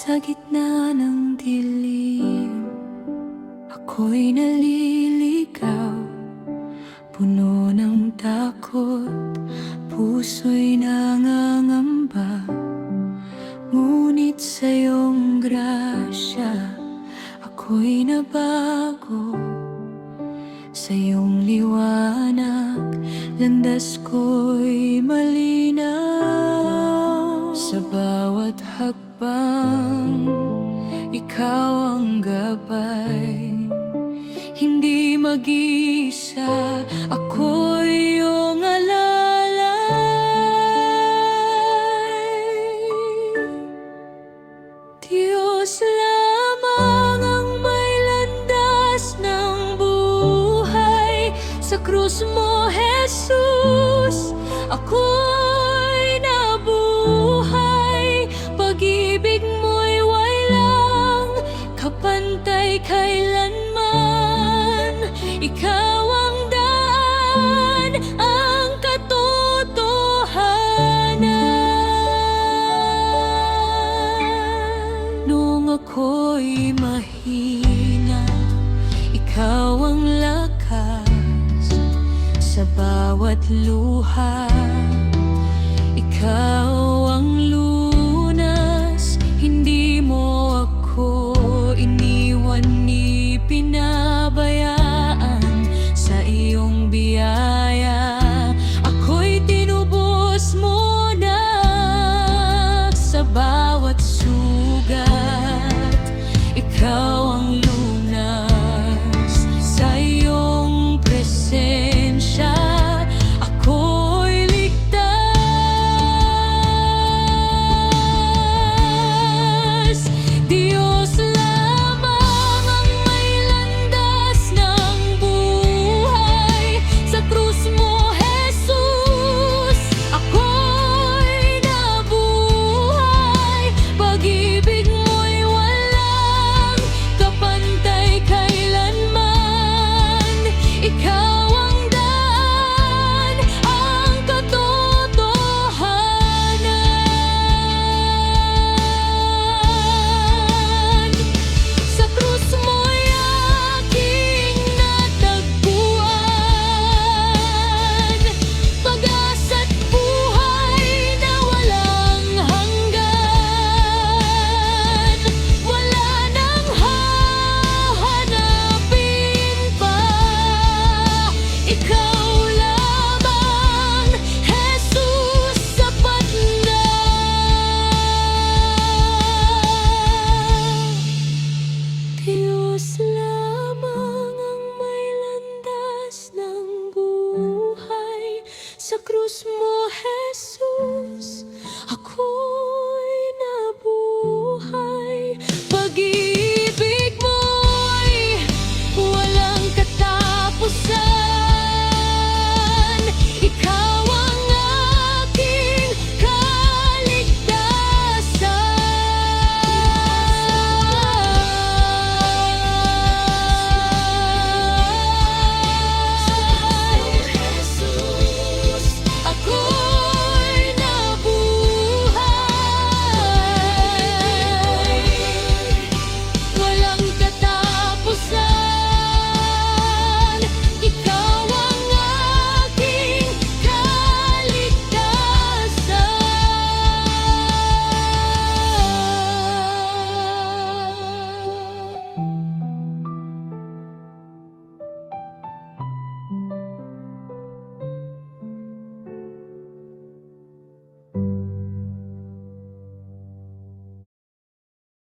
Sa gitna ng dilim, ako'y naliligaw. Puno ng takot, puso'y nangangamba. Ngunit sa iyong grasya, ako'y nabago. Sa iyong liwanag, landas ko'y malinaw. Sa bawat hakbang, ikaw ang gabay. Hindi mag-isa, ako'y iyong alalay. Diyos lamang ang may landas ng buhay. Sa krus mo, Jesus, ako'y nabuhay. Pag-ibig mo'y walang kapantay kailanman. Ikaw ang daan, ang katotohanan. Nung ako'y mahina, ikaw ang lakas. Sa bawat luha, ikaw